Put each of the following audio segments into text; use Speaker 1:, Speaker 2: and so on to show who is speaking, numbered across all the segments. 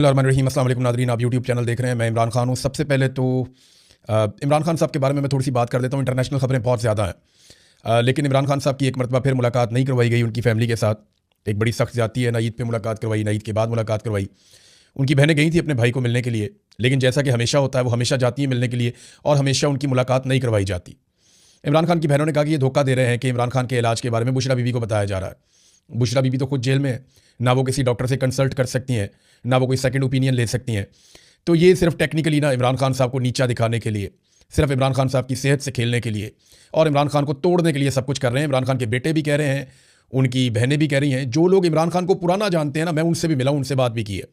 Speaker 1: बिस्मिल्लाहिर्रहमानिर्रहीम। अस्सलाम वालेकुम नाज़रीन, आप यूट्यूब चैनल देख रहे हैं। मैं इमरान खान हूँ। सबसे पहले तो इमरान खान साहब के बारे में मैं थोड़ी सी बात कर देता हूँ। इंटरनेशनल खबरें बहुत ज़्यादा हैं, लेकिन इमरान खान साहब की एक मरतबा फिर मुलाकात नहीं करवाई गई उनकी फ़ैमिली के साथ। एक बड़ी सख्त ज़्यादती है। ना ईद पे मुलाकात करवाई, ना ईद के बाद मुलाकात करवाई। उनकी बहनें गई थी अपने भाई को मिलने के लिए, लेकिन जैसा कि हमेशा होता है वो हमेशा जाती हैं मिलने के लिए और हमेशा उनकी मुलाकात नहीं करवाई जाती। इमरान खान की बहनों ने कहा कि ये धोखा दे रहे हैं कि इमरान खान के इलाज के बारे में बुशरा बीबी को बताया जा रहा है। बुशरा बीबी तो खुद जेल में है, ना वो किसी डॉक्टर से कंसल्ट कर सकती हैं, ना वो कोई सेकंड ओपिनियन ले सकती हैं। तो ये सिर्फ टेक्निकली ना इमरान खान साहब को नीचा दिखाने के लिए, सिर्फ इमरान खान साहब की सेहत से खेलने के लिए और इमरान खान को तोड़ने के लिए सब कुछ कर रहे हैं। इमरान खान के बेटे भी कह रहे हैं, उनकी बहनें भी कह रही हैं। जो लोग इमरान खान को पुराना जानते हैं ना, मैं उनसे भी मिला हूँ, उनसे बात भी की है।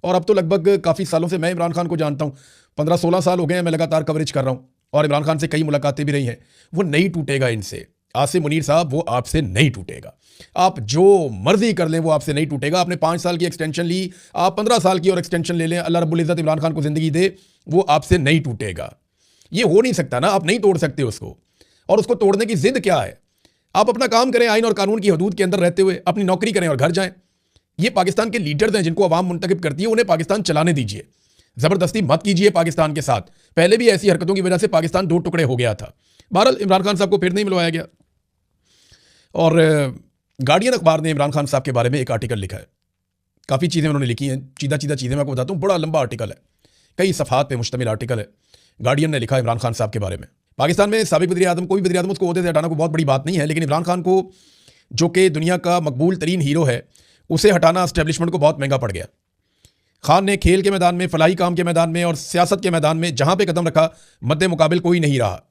Speaker 1: और अब तो लगभग काफ़ी सालों से मैं इमरान खान को जानता हूँ। 15-16 साल हो गए हैं मैं लगातार कवरेज कर रहा हूँ और इमरान खान से कई मुलाकातें भी रही हैं। वो नहीं टूटेगा इनसे। आसिम मुनीर साहब, वो आपसे नहीं टूटेगा। आप जो मर्जी कर लें वो आपसे नहीं टूटेगा। आपने 5 साल की एक्सटेंशन ली, आप 15 साल की और एक्सटेंशन ले लें, अल्लाह रब्बुल इज़्ज़त इमरान खान को ज़िंदगी दे, वो आपसे नहीं टूटेगा। ये हो नहीं सकता ना, आप नहीं तोड़ सकते उसको। और उसको तोड़ने की जिद क्या है? आप अपना काम करें, आइन और कानून की हदूद के अंदर रहते हुए अपनी नौकरी करें और घर जाएं। ये पाकिस्तान के लीडर्स हैं जिनको अवाम मुंतखब करती है, उन्हें पाकिस्तान चलाने दीजिए। ज़बरदस्ती मत कीजिए पाकिस्तान के साथ। पहले भी ऐसी हरकतों की वजह से पाकिस्तान 2 टुकड़े हो गया था। बहरहाल इमरान खान साहब को फिर नहीं मिलवाया गया। और गार्डियन अखबार ने इमरान खान साहब के बारे में एक आर्टिकल लिखा है। काफ़ी चीज़ें उन्होंने लिखी हैं, सीधा चीज़ें मैं आपको बताता हूँ। बड़ा लंबा आर्टिकल है, कई सफ़हात पे मुश्तमिल आर्टिकल है। गार्डियन ने लिखा इमरान खान साहब के बारे में। पाकिस्तान में साबिक वज़ीर आज़म, कोई वज़ीर आज़म, उसको ओहदे से हटाना कोई बहुत बड़ी बात नहीं है, लेकिन इमरान खान को, जो कि दुनिया का मकबूल तरीन हीरो है, उसे हटाना एस्टेब्लिशमेंट को बहुत महंगा पड़ गया। खान ने खेल के मैदान में, फलाही काम के मैदान में और सियासत के मैदान में जहाँ पे कदम रखा, मद्दे मुकाबिल कोई नहीं रहा।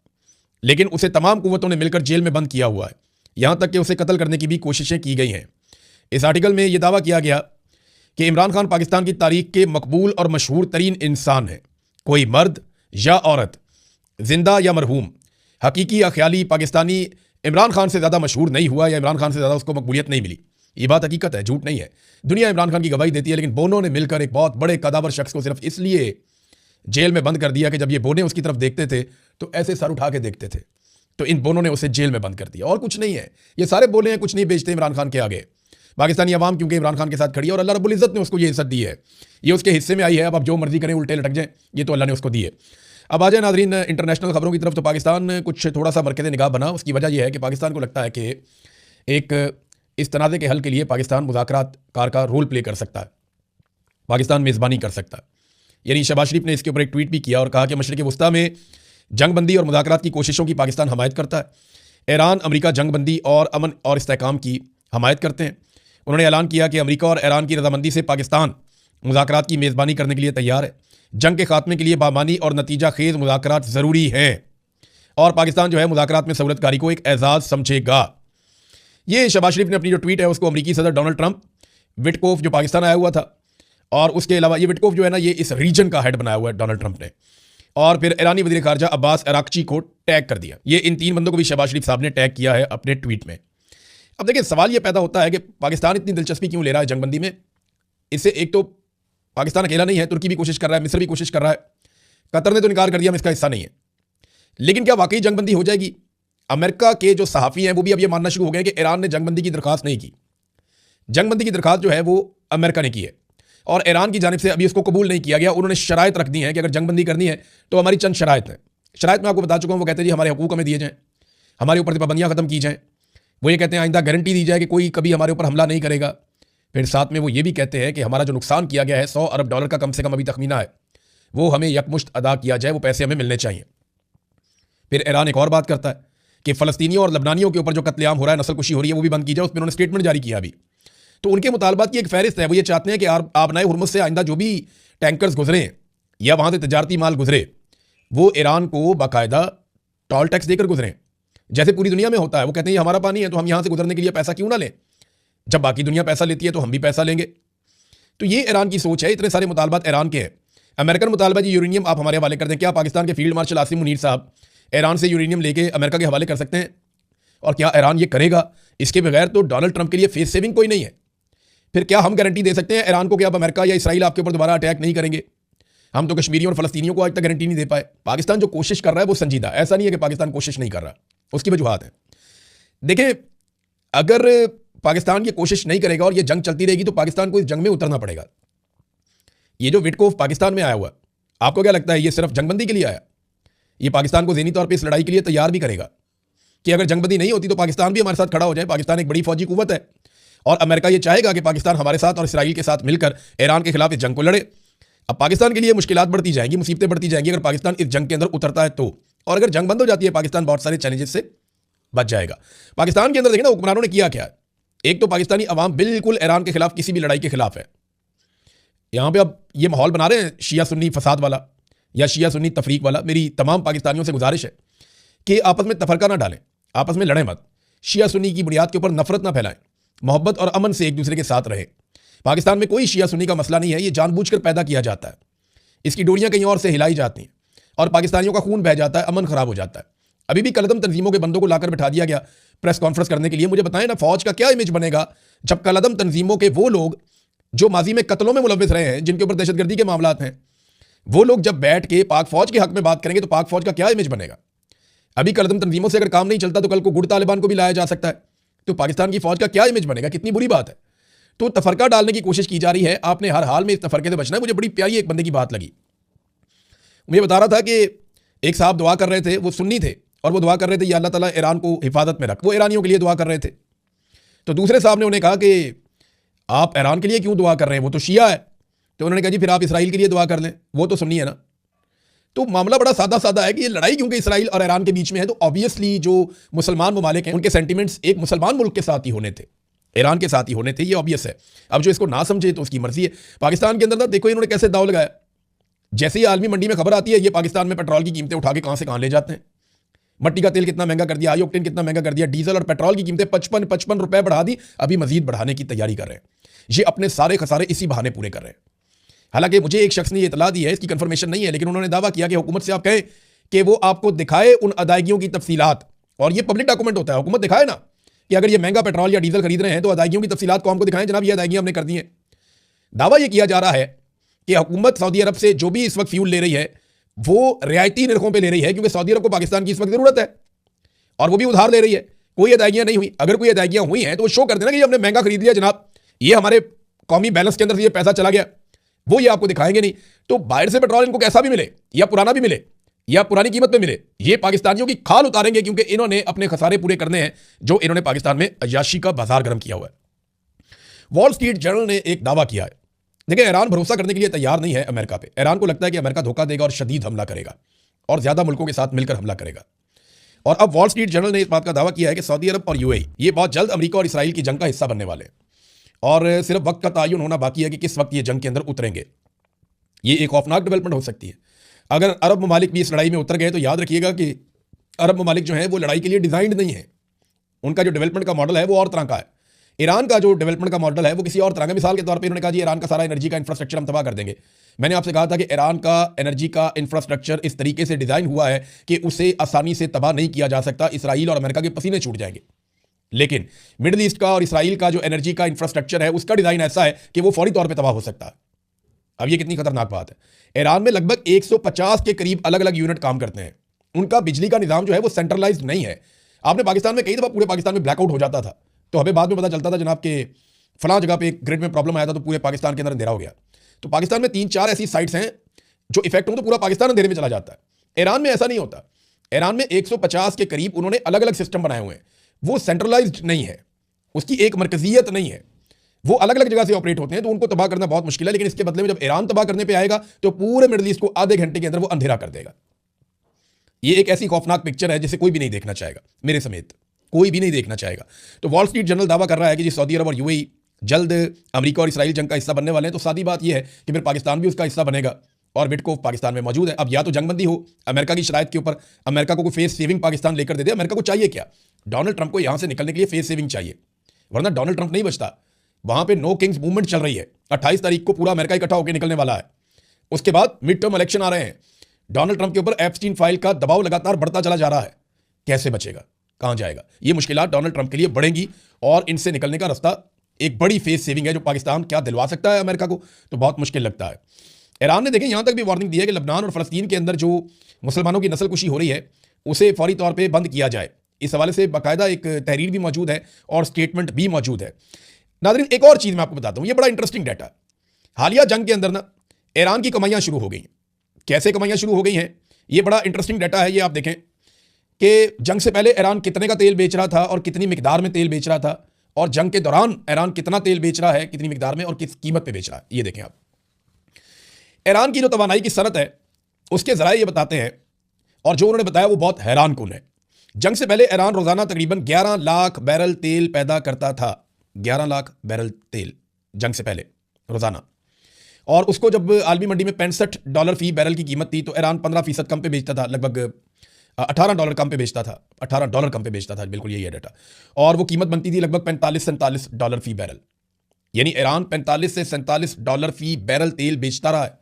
Speaker 1: लेकिन उसे तमाम कुव्वतों ने मिलकर जेल में बंद किया हुआ है। यहाँ तक कि उसे कत्ल करने की भी कोशिशें की गई हैं। इस आर्टिकल में यह दावा किया गया कि इमरान खान पाकिस्तान की तारीख के मकबूल और मशहूर तरीन इंसान है। कोई मर्द या औरत, जिंदा या मरहूम, हकीकी या ख्याली पाकिस्तानी इमरान खान से ज़्यादा मशहूर नहीं हुआ या इमरान खान से ज़्यादा उसको मकबूलियत नहीं मिली। ये बात हकीकत है, झूठ नहीं है। दुनिया इमरान खान की गवाही देती है, लेकिन बोनों ने मिलकर एक बहुत बड़े कदावर शख्स को सिर्फ इसलिए जेल में बंद कर दिया कि जब ये बोने उसकी तरफ देखते थे तो ऐसे सर उठा के देखते थे। तो इन बोनों ने उसे जेल में बंद कर दिया और कुछ नहीं है। ये सारे बोले हैं, कुछ नहीं बेचते इमरान खान के आगे। पाकिस्तानी अवाम क्योंकि इमरान खान के साथ खड़ी है और अल्लाह रब्बुल इज़्ज़त ने उसको ये इज़्ज़त दी है, ये उसके हिस्से में आई है। अब आप जो मर्जी करें, उल्टे लटक जाएं, ये तो अल्लाह ने उसको दी है। अब आ जाए नाज़रीन इंटरनेशनल खबरों की तरफ। तो पाकिस्तान कुछ थोड़ा सा मरकज़ निगाह बना। उसकी वजह यह है कि पाकिस्तान को लगता है कि एक इस तनाज़े के हल के लिए पाकिस्तान मुज़ाकरात कार का रोल प्ले कर सकता है, पाकिस्तान मेज़बानी कर सकता है। यानी शहबाज शरीफ ने इसके ऊपर एक ट्वीट भी किया और कहा कि मशरिक़ वस्ता में जंगबंदी और मुज़ाकरात की कोशिशों की पाकिस्तान हमायत करता है। ईरान अमेरिका जंगबंदी और अमन और इस्तेहकाम की हमायत करते हैं। उन्होंने ऐलान किया कि अमेरिका और ईरान की रजामंदी से पाकिस्तान मुज़ाकरात की मेज़बानी करने के लिए तैयार है। जंग के खात्मे के लिए बामानी और नतीजा खेज़ मुज़ाकरात ज़रूरी हैं और पाकिस्तान जो है मुज़ाकरात में सहूलतकारी को एक एजाज़ समझेगा। ये शहबाज शरीफ ने अपनी जो ट्वीट है उसको अमेरिकी सदर डोनाल्ड ट्रंप, विटकोफ जो पाकिस्तान आया हुआ था, और उसके अलावा ये विटकोफ जो है ना, ये इस रीजन का हेड बनाया हुआ है डोनाल्ड ट्रंप ने, और फिर ईरानी वज़ीर ख़ारजा अब्बास अराक्ची को टैग कर दिया। ये इन 3 बंदों को भी शहबाज शरीफ साहब ने टैग किया है अपने ट्वीट में। अब देखिए, सवाल ये पैदा होता है कि पाकिस्तान इतनी दिलचस्पी क्यों ले रहा है जंगबंदी में। इससे एक तो पाकिस्तान अकेला नहीं है, तुर्की भी कोशिश कर रहा है, मिस्र भी कोशिश कर रहा है, कतर ने तो इनकार कर दिया, हम इसका हिस्सा नहीं है। लेकिन क्या वाकई जंगबंदी हो जाएगी? अमेरिका के जो सहाफ़ी हैं वो भी अब ये मानना शुरू हो गए कि ईरान ने जंगबंदी की दरख्वास्त नहीं की। जंगबंदी की दरख्वास्त जो है वो अमेरिका ने की है और ईरान की जानिब से अभी उसको कबूल नहीं किया गया। उन्होंने शराइत रख दी हैं कि अगर जंगबंदी करनी है तो हमारी चंद शराइत हैं। शराइत मैं आपको बता चुका हूँ। वो कहते हैं जी हमारे हकूक़ हमें दिए जाएँ, हमारे ऊपर पाबंदियाँ ख़त्म की जाएँ। वो ये कहते हैं आइंदा गारंटी दी जाए कि कोई कभी हमारे ऊपर हमला नहीं करेगा। फिर साथ में वो ये भी कहते हैं कि हमारा जो नुकसान किया गया है $100 अरब का कम से कम अभी तखमीना है, वो हमें यकमुश्त अदा किया जाए, वो पैसे हमें मिलने चाहिए। फिर ईरान एक और बात करता है कि फ़लस्तीनियों और लबनानियों के ऊपर जो कत्लेआम हो रहा है, नस्ल कुशी हो रही है, वो भी बंद की जाए। उस पर उन्होंने स्टेटमेंट जारी किया अभी। तो उनके मुतालबात की एक फहरिस्त है। वो ये चाहते हैं कि आबनाए हुर्मुज़ से आइंदा जो भी टैंकर्स गुजरें या वहाँ से तजारती माल गुजरे, वो ईरान को बाकायदा टोल टैक्स देकर गुजरें, जैसे पूरी दुनिया में होता है। वो कहते हैं ये हमारा पानी है तो हम यहाँ से गुजरने के लिए पैसा क्यों ना लें। जब बाकी दुनिया पैसा लेती है तो हम भी पैसा लेंगे। तो ये ईरान की सोच है। इतने सारे मुतालबात ईरान के हैं। अमेरिकन मुतालबा, जी यूरेनियम आप हमारे हवाले कर दें। क्या पाकिस्तान के फील्ड मार्शल आसिम मुनीर साहब ईरान से यूरेनियम लेके अमेरिका के हवाले कर सकते हैं? और क्या ईरान ये करेगा? इसके बगैर तो डोनाल्ड ट्रंप के लिए फेस सेविंग कोई नहीं है। फिर क्या हम गारंटी दे सकते हैं ईरान को कि अब अमेरिका या इसराइल आपके ऊपर दोबारा अटैक नहीं करेंगे? हम तो कश्मीरियों और फ़लस्तीनियों को आज तक गारंटी नहीं दे पाए। पाकिस्तान जो कोशिश कर रहा है वो संजीदा, ऐसा नहीं है कि पाकिस्तान कोशिश नहीं कर रहा, उसकी वजूहात है। देखिए, अगर पाकिस्तान ये कोशिश नहीं करेगा और ये जंग चलती रहेगी तो पाकिस्तान को इस जंग में उतरना पड़ेगा। ये जो विटकोफ पाकिस्तान में आया हुआ, आपको क्या लगता है ये सिर्फ जंगबंदी के लिए आया? ये पाकिस्तान को ज़हनी तौर पे इस लड़ाई के लिए तैयार भी करेगा कि अगर जंगबंदी नहीं होती तो पाकिस्तान भी हमारे साथ खड़ा हो जाए। पाकिस्तान एक बड़ी फौजी कुव्वत है और अमेरिका ये चाहेगा कि पाकिस्तान हमारे साथ और इसराइल के साथ मिलकर ईरान के खिलाफ इस जंग को लड़े। अब पाकिस्तान के लिए मुश्किलात बढ़ती जाएंगी, मुसीबतें बढ़ती जाएंगी अगर पाकिस्तान इस जंग के अंदर उतरता है तो। और अगर जंग बंद हो जाती है, पाकिस्तान बहुत सारे चैलेंजेस से बच जाएगा। पाकिस्तान के अंदर देखिए ना हुक्मरानों ने किया क्या है। एक तो पाकिस्तानी अवाम बिल्कुल ईरान के खिलाफ किसी भी लड़ाई के खिलाफ है। यहां पे अब ये माहौल बना रहे हैं शिया सुन्नी फसाद वाला या शिया सुन्नी तफरीक वाला। मेरी तमाम पाकिस्तानियों से गुजारिश है कि आपस में तफरका ना डालें, आपस में लड़ें मत, शिया सुन्नी की बुनियाद के ऊपर नफरत ना फैलाएं, मोहब्बत और अमन से एक दूसरे के साथ रहें। पाकिस्तान में कोई शिया सुन्नी का मसला नहीं है, ये जानबूझकर पैदा किया जाता है। इसकी डोरियां कहीं और से हिलाई जाती हैं और पाकिस्तानियों का खून बह जाता है, अमन खराब हो जाता है। अभी भी कलदम तंजीमों के बंदों को लाकर बिठा दिया गया प्रेस कॉन्फ्रेंस करने के लिए। मुझे बताएं ना, फौज का क्या इमेज बनेगा जब कलदम तंजीमों के वो लोग जो माजी में कत्लों में मुलविस रहे हैं, जिनके ऊपर दहशतगर्दी के मामलात हैं, वो लोग जब बैठ के पाक फौज के हक में बात करेंगे तो पाक फौज का क्या इमेज बनेगा? अभी कलदम तंजीमों से अगर काम नहीं चलता तो कल को गुड़ तालिबान को भी लाया जा सकता है, तो पाकिस्तान की फौज का क्या इमेज बनेगा? कितनी बुरी बात है। तो तफरका डालने की कोशिश की जा रही है, आपने हर हाल में इस तफरके से बचना है। मुझे बड़ी प्यारी एक बंदे की बात लगी, मुझे बता रहा था कि एक साहब दुआ कर रहे थे, वो सुन्नी थे और वो दुआ कर रहे थे या अल्लाह ताला ईरान को हिफाजत में रख, वो ईरानियों के लिए दुआ कर रहे थे। तो दूसरे साहब ने उन्हें कहा कि आप ईरान के लिए क्यों दुआ कर रहे हैं, वो तो शिया है। तो उन्होंने कहा जी फिर आप इसराइल के लिए दुआ कर लें, वो तो सुन्नी है ना। तो मामला बड़ा सादा सादा है कि ये लड़ाई क्योंकि इसराइल और ईरान के बीच में है, तो ऑब्वियसली जो मुसलमान ममालिक हैं उनके सेंटिमेंट्स एक मुसलमान मुल्क के साथ ही होने थे, ईरान के साथ ही होने थे, ये ऑब्वियस है। अब जो इसको ना समझे तो उसकी मर्जी है। पाकिस्तान के अंदर ना देखो इन्होंने कैसे दाव लगाया। जैसे ही आलमी मंडी में खबर आती है, ये पाकिस्तान में पेट्रोल की कीमतें उठा के कहां से कहां ले जाते हैं। मट्टी का तेल कितना महंगा कर दिया, आयोक्टेन कितना महंगा कर दिया, डीजल और पेट्रोल की कीमतें 55 रुपए बढ़ा दी, अभी मजीद बढ़ाने की तैयारी कर रहे हैं। ये अपने सारे खसारे इसी बहाने पूरे कर रहे हैं। हालांकि मुझे एक शख्स ने ये इतला दी है, इसकी कंफर्मेशन नहीं है, लेकिन उन्होंने दावा किया कि हुकूमत से आप कहें कि वो आपको दिखाए उन अदायगियों की तफसीलात, और ये पब्लिक डॉक्यूमेंट होता है, हुकूमत दिखाए ना कि अगर ये महंगा पेट्रोल या डीजल खरीद रहे हैं तो अदायगियों की तफसीलात कौम को दिखाएं, जनाब ये अदायगियां हमने कर दी हैं। दावा यह किया जा रहा है कि हुकूमत सऊदी अरब से जो भी इस वक्त फ्यूल ले रही है वो रियायती निर्खों पर ले रही है, क्योंकि सऊदी अरब को पाकिस्तान की इस वक्त जरूरत है और वो भी उधार ले रही है। कोई अदायगियां नहीं हुई, अगर कोई अदायगियां हुई हैं तो वो शो कर देना कि हमने महंगा खरीद लिया जनाब, ये हमारे कौमी बैलेंस के अंदर से ये पैसा चला गया, वो ये आपको दिखाएंगे नहीं। तो बाहर से पेट्रोल इनको कैसा भी मिले या पुराना भी मिले या पुरानी कीमत पे मिले, ये पाकिस्तानियों की खाल उतारेंगे, क्योंकि इन्होंने अपने खसारे पूरे करने हैं जो इन्होंने पाकिस्तान में अय्याशी का बाजार गर्म किया हुआ है। वॉल स्ट्रीट जर्नल ने एक दावा किया है। देखिए, ईरान भरोसा करने के लिए तैयार नहीं है अमेरिका पे। ईरान को लगता है कि अमेरिका धोखा देगा और शदीद हमला करेगा और ज्यादा मुल्कों के साथ मिलकर हमला करेगा। और अब वॉल स्ट्रीट जर्नल ने इस बात का दावा किया है कि सऊदी अरब और यूएई ये बहुत जल्द अमेरिका और इसराइल की जंग का हिस्सा बनने वाले हैं और सिर्फ वक्त का तयन होना बाकी है कि किस वक्त ये जंग के अंदर उतरेंगे। ये एक खौफनाक डेवलपमेंट हो सकती है। अगर अरब ममालिक भी इस लड़ाई में उतर गए तो याद रखिएगा कि अरब ममालिक जो है वो लड़ाई के लिए डिजाइंड नहीं है। उनका जो डेवलपमेंट का मॉडल है वो और तरह का है। ईरान का जो डेवलपमेंट का मॉडल है वो किसी और तरह का। मिसाल के तौर पर इन्होंने कहा जी ईरान का सारा एनर्जी का इंफ्रास्ट्रक्चर हम तबाह कर देंगे। मैंने आपसे कहा था कि ईरान का एनर्जी का इंफ्रास्ट्रक्चर इस तरीके से डिजाइन हुआ है कि उसे आसानी से तबाह नहीं किया जा सकता, इसराइल और अमेरिका के पसीने छूट जाएंगे। लेकिन मिडिल ईस्ट का और इसराइल का जो एनर्जी का इंफ्रास्ट्रक्चर है उसका डिजाइन ऐसा है कि वो फौरी तौर पर तबाह हो सकता है। अब ये कितनी खतरनाक बात है। ईरान में लगभग 150 के करीब अलग अलग यूनिट काम करते हैं। उनका बिजली का निजाम जो है वो सेंट्रलाइज्ड नहीं है। आपने पाकिस्तान में कई दफा पूरे पाकिस्तान में ब्लैकआउट हो जाता था तो हमें बाद में पता चलता था जनाब के फलां जगह पे ग्रिड में प्रॉब्लम आया था तो पूरे पाकिस्तान के अंदर अंधेरा हो गया। तो पाकिस्तान में 3-4 ऐसी साइट्स हैं जो इफेक्ट हो तो पूरा पाकिस्तान अंधेरे में चला जाता है। ईरान में ऐसा नहीं होता। ईरान में 150 के करीब उन्होंने अलग अलग सिस्टम बनाए हुए हैं। वो सेंट्रलाइज्ड नहीं है, उसकी एक मरकजियत नहीं है, वो अलग अलग जगह से ऑपरेट होते हैं। तो उनको तबाह करना बहुत मुश्किल है। लेकिन इसके बदले में जब ईरान तबाह करने पे आएगा तो पूरे मिडिल ईस्ट को आधे घंटे के अंदर वो अंधेरा कर देगा। ये एक ऐसी खौफनाक पिक्चर है जिसे कोई भी नहीं देखना चाहेगा, मेरे समेत कोई भी नहीं देखना चाहेगा। तो वॉल स्ट्रीट जर्नल दावा कर रहा है कि जी सऊदी अरब और यूएई जल्द अमेरिका और इसराइल जंग का हिस्सा बनने वाले हैं। तो सादी बात यह है कि फिर पाकिस्तान भी उसका हिस्सा बनेगा और विटकोफ पाकिस्तान में मौजूद है। अब या तो जंगबंदी हो अमेरिका की शराइत के ऊपर, अमेरिका को कोई फेस सेविंग पाकिस्तान लेकर दे दे। अमेरिका को चाहिए क्या? डोनाल्ड ट्रंप को यहां से निकलने के लिए फेस सेविंग चाहिए, वरना डोनाल्ड ट्रंप नहीं बचता। वहां पे नो किंग्स मूवमेंट चल रही है। 28 तारीख को पूरा अमेरिका इकट्ठा होकर निकलने वाला है। उसके बाद मिड टर्म इलेक्शन आ रहे हैं। डोनाल्ड ट्रंप के ऊपर एप्स्टीन फाइल का दबाव लगातार बढ़ता चला जा रहा है। कैसे बचेगा, कहां जाएगा? ये मुश्किलात डोनाल्ड ट्रंप के लिए बढ़ेंगी और इनसे निकलने का रास्ता एक बड़ी फेस सेविंग है जो पाकिस्तान क्या दिलवा सकता है अमेरिका को, तो बहुत मुश्किल लगता है। ईरान ने देखें यहां तक भी वार्निंग दी है कि लबनान और फलस्तीन के अंदर जो मुसलमानों की नस्लकुशी हो रही है उसे फौरी तौर पर बंद किया जाए। इस हवाले से बाकायदा एक तहरीर भी मौजूद है और स्टेटमेंट भी मौजूद है। नाज़रीन, एक और चीज़ मैं आपको बताता हूँ, ये बड़ा इंटरेस्टिंग डाटा। हालिया जंग के अंदर ना ईरान की कमाइयां शुरू हो गई। कैसे कमाइयां शुरू हो गई हैं, ये बड़ा इंटरेस्टिंग डाटा है। ये आप देखें कि जंग से पहले ईरान कितने का तेल बेच रहा था और कितनी मिकदार में तेल बेच रहा था, और जंग के दौरान ईरान कितना तेल बेच रहा है, कितनी मिकदार में और किस कीमत पे बेच रहा है। ये देखें आप, ईरान की जो तवानाई की सनत है उसके जराए ये बताते हैं, और जो उन्होंने बताया वो बहुत हैरान कुन है। जंग से पहले ईरान रोजाना तकरीबन 11 लाख बैरल तेल पैदा करता था। 11 लाख बैरल तेल जंग से पहले रोजाना, और उसको जब आलमी मंडी में $65 फी बैरल की कीमत थी तो ईरान 15% कम पे बेचता था, लगभग $18 कम पे बेचता था, $18 कम पे बेचता था, बिल्कुल यही है डाटा। और वो कीमत बनती थी लगभग $45-47 फी बैरल, यानी ईरान $45 से $47 फी बैरल तेल बेचता रहा है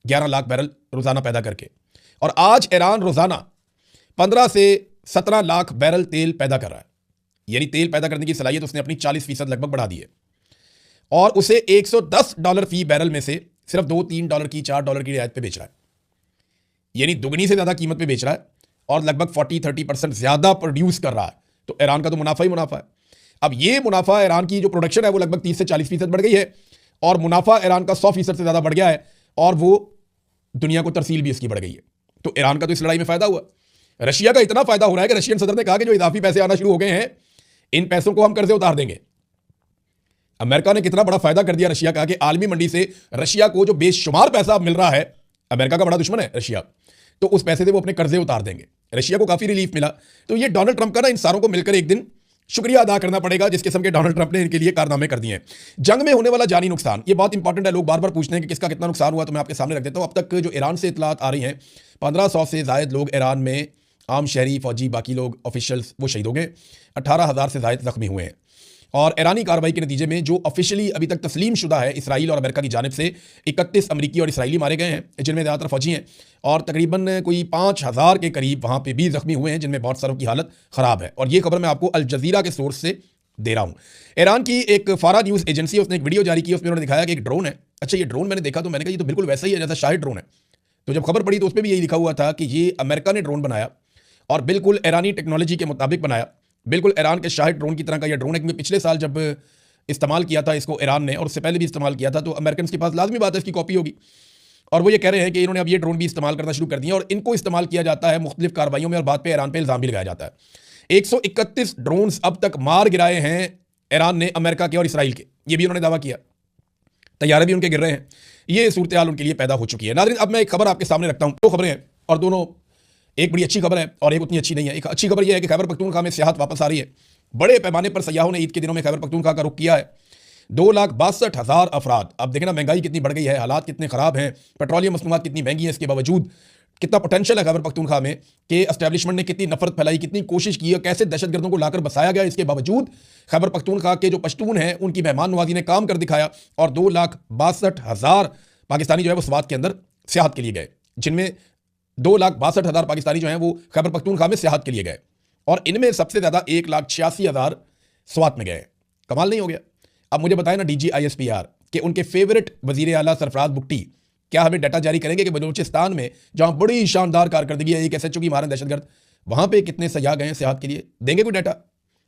Speaker 1: 11 लाख बैरल रोजाना पैदा करके। और आज ईरान रोजाना 15 से 17 लाख बैरल तेल पैदा कर रहा है, यानी तेल पैदा करने की सलाहियत उसने अपनी 40% लगभग बढ़ा दी है, और उसे $110 फी बैरल में से सिर्फ $2-3 की $4 की रियायत पे बेच रहा है, यानी दुगनी से ज्यादा कीमत पे बेच रहा है और लगभग 40-30% ज्यादा प्रोड्यूस कर रहा है। तो ईरान का तो मुनाफा ही मुनाफा है। अब ये मुनाफा, ईरान की जो प्रोडक्शन है वो लगभग 30 से 40% बढ़ गई है, और मुनाफा ईरान का 100% से ज्यादा बढ़ गया है, और वो दुनिया को तरसील भी इसकी बढ़ गई है। तो ईरान का तो इस लड़ाई में फायदा हुआ। रशिया का इतना फायदा हो रहा है कि रशियन सदर ने कहा कि जो इजाफी पैसे आना शुरू हो गए हैं इन पैसों को हम कर्जे उतार देंगे। अमेरिका ने कितना बड़ा फायदा कर दिया रशिया का कि आलमी मंडी से रशिया को जो बेशुमार पैसा मिल रहा है, अमेरिका का बड़ा दुश्मन है रशिया, तो उस पैसे से वो अपने कर्जे उतार देंगे। रशिया को काफी रिलीफ मिला। तो ये डोनाल्ड ट्रंप का ना इन सारों को मिलकर एक दिन शुक्रिया अदा करना पड़ेगा जिस किस्म के डोनाल्ड ट्रंप ने इनके लिए कारनामे कर दिए हैं। जंग में होने वाला जानी नुकसान, ये बहुत इंपॉर्टेंट है। लोग बार बार पूछते हैं कि किसका कितना नुकसान हुआ, तो मैं आपके सामने रख देता हूं। अब तक जो ईरान से इतलात आ रही हैं, 1500 से जायद लोग ईरान में, आम शहरी, फौजी, बाकी लोग, ऑफिशियल्स, वो शहीद हो गए। 18,000 से जायद जख्मी हुए हैं। और ईरानी कार्रवाई के नतीजे में जो ऑफिशियली अभी तक तस्लीम शुदा है इसराइल और अमेरिका की जानिब से, 31 अमरीकी और इसराइली मारे गए हैं, जिनमें ज़्यादातर फौजी हैं, और तकरीबन कोई 5,000 के करीब वहाँ पे भी जख्मी हुए हैं, जिनमें बहुत सारों की हालत ख़राब है। और ये खबर मैं आपको अल जज़ीरा के सोर्स से दे रहा हूँ। ईरान की एक फारा न्यूज़ एजेंसी, उसने एक वीडियो जारी की, उसमें उन्होंने दिखाया कि एक ड्रोन है। अच्छा, ये ड्रोन मैंने देखा तो मैंने कहा ये तो बिल्कुल वैसा ही है जैसा शाहिद ड्रोन है। तो जब खबर पड़ी तो उसमें भी यही लिखा हुआ था कि ये अमेरिका ने ड्रोन बनाया और बिल्कुल ईरानी टेक्नोलॉजी के मुताबिक बनाया, बिल्कुल ईरान के शाहिद ड्रोन की तरह का यह ड्रोन है। क्योंकि पिछले साल जब इस्तेमाल किया था इसको ईरान ने, और उससे पहले भी इस्तेमाल किया था, तो अमेरिकन के पास लाजमी बात है इसकी कॉपी होगी। और वो ये कह रहे हैं कि इन्होंने अब ये ड्रोन भी इस्तेमाल करना शुरू कर दिया, और इनको इस्तेमाल किया जाता है मुख्तलिफ कार्रवाइयों में, और बाद पे ईरान पे इल्ज़ाम भी लगाया जाता है। 131 ड्रोन्स अब तक मार गिराए हैं ईरान ने, अमेरिका के और इसराइल के, ये भी उन्होंने दावा किया। तैयारे भी उनके गिर रहे हैं। ये सूरत हाल उनके लिए पैदा हो चुकी है। नाज़रीन, अब मैं एक खबर आपके सामने रखता हूँ। दो खबरें हैं और दोनों, एक बड़ी अच्छी खबर है और एक उतनी अच्छी नहीं है। एक अच्छी खबर यह है कि खैबर पख्तूनख्वा में सियाहत वापस आ रही है। बड़े पैमाने पर सयाहों ने ईद के दिनों में खैबर पख्तूनख्वा का रुख किया है। 2,62,000 अफराद। अब देखना महंगाई कितनी बढ़ गई है, हालात कितने ख़राब हैं, पेट्रोलियम मसनूआत कितनी महंगी है, इसके बावजूद कितना पोटेंशियल है खैबर पख्तूनख्वा में कि एस्टैब्लिशमेंट ने कितनी नफरत फैलाई, कितनी कोशिश की है, कैसे दहशतगर्दों को लाकर बसाया गया। इसके बावजूद खैबर पख्तूनख्वा के जो पश्तून हैं उनकी मेहमान नवाजी ने काम कर दिखाया, और 2,62,000 पाकिस्तानी जो है वो स्वात के अंदर सियाहत के लिए गए, जिनमें 2,62,000 पाकिस्तानी जो हैं वो खैबर पख्तूनख्वा में सियाहत के लिए गए, और इनमें सबसे ज़्यादा 1,86,000 स्वात में गए। कमाल नहीं हो गया? अब मुझे बताएं ना DGISPR कि उनके फेवरेट वजीर आला सरफराज बुट्टी क्या हमें डाटा जारी करेंगे कि बलूचिस्तान में जहां बड़ी शानदार कारकर्दगी है, एक SHO की मारे दहशतगर्द, वहां पे कितने सयाह गए हैं सियाहत के लिए? देंगे कोई डाटा?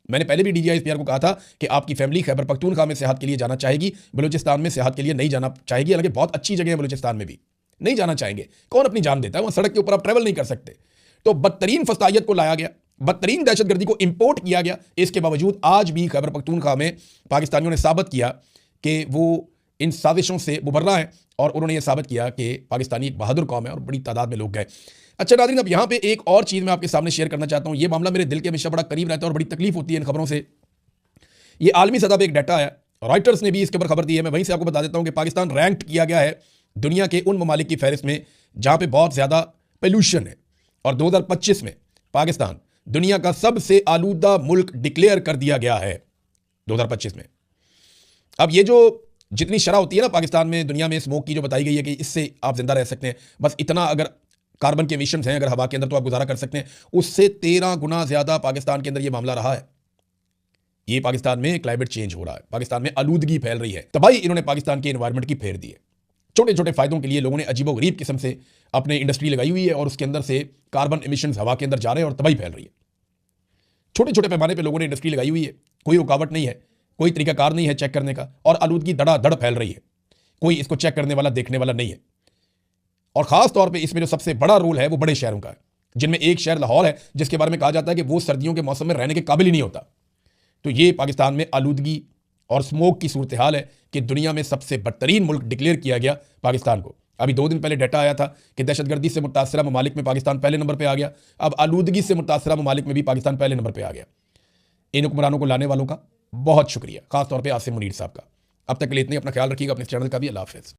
Speaker 1: मैंने पहले भी DGISPR को कहा था कि आपकी फैमिली खैबर पख्तूनख्वा में सियाहत के लिए जाना चाहेगी, बलूचिस्तान में सियाहत के लिए नहीं जाना चाहेगी। हालांकि बहुत अच्छी जगह है बलूचिस्तान में भी, नहीं जाना चाहेंगे। कौन अपनी जान देता है? वहाँ सड़क के ऊपर आप ट्रैवल नहीं कर सकते। तो बदतरीन फसाइयत को लाया गया, बदतरीन दहशतगर्दी को इंपोर्ट किया गया। इसके बावजूद आज भी खैबर पख्तूनख्वा में पाकिस्तानियों ने साबित किया कि वो इन साजिशों से उभरना है, और उन्होंने ये साबित किया कि पाकिस्तानी एक बहादुर कौम है और बड़ी तादाद में लोग गए। अच्छा नाज़रीन, अब यहाँ पे एक और चीज़ मैं आपके सामने शेयर करना चाहता हूँ। ये मामला मेरे दिल के हमेशा बड़ा करीब रहता है और बड़ी तकलीफ होती है इन खबरों से। ये आलमी सतह पर एक डाटा है, रॉयटर्स ने भी इसके ऊपर खबर दी है। मैं वहीं से आपको बता देता हूँ कि पाकिस्तान रैंक्ड किया गया है दुनिया के उन ममालिक की फहरिस्त में जहाँ पे बहुत ज़्यादा पोल्यूशन है, और 2025 में पाकिस्तान दुनिया का सबसे आलूदा मुल्क डिक्लेयर कर दिया गया है 2025 में। अब ये जो जितनी शरह होती है ना पाकिस्तान में, दुनिया में स्मोक की, जो बताई गई है कि इससे आप जिंदा रह सकते हैं, बस इतना अगर कार्बन के एमिशंस हैं अगर हवा के अंदर तो आप गुजारा कर सकते हैं, उससे 13 गुना ज्यादा पाकिस्तान के अंदर ये मामला रहा है। ये पाकिस्तान में क्लाइमेट चेंज हो रहा है, पाकिस्तान में आलूदगी फैल रही है। तो भाई इन्होंने पाकिस्तान के एनवायरमेंट की फेर दी है। छोटे छोटे फायदों के लिए लोगों ने अजीबोगरीब किस्म से अपने इंडस्ट्री लगाई हुई है, और उसके अंदर से कार्बन एमिशंस हवा के अंदर जा रहे हैं और तबाही फैल रही है। छोटे छोटे पैमाने पे लोगों ने इंडस्ट्री लगाई हुई है, कोई रुकावट नहीं है, कोई तरीकाकार नहीं है चेक करने का, और आलूदगी धड़ाधड़ फैल रही है। कोई इसको चेक करने वाला, देखने वाला नहीं है। और ख़ास तौर पे इसमें जो सबसे बड़ा रोल है वो बड़े शहरों का है, जिनमें एक शहर लाहौर है, जिसके बारे में कहा जाता है कि वो सर्दियों के मौसम में रहने के काबिल ही नहीं होता। तो ये पाकिस्तान में आलूदगी और स्मोक की सूरत हाल है कि दुनिया में सबसे बदतरीन मुल्क डिक्लेयर किया गया पाकिस्तान को। अभी 2 दिन पहले डाटा आया था कि दहशतगर्दी से मुतासरा ममालिक में पाकिस्तान पहले नंबर पर आ गया। अब आलूदगी से मुतासरा ममालिक में भी पाकिस्तान पहले नंबर पर आ गया। इन हुक्मरानों को लाने वालों का बहुत शुक्रिया, खासतौर पर आसिम मुनीर साहब का। अब तक के लिए इतनी, अपना ख्याल रखिएगा, अपने चैनल का भी। अल्लाह हाफ़िज़।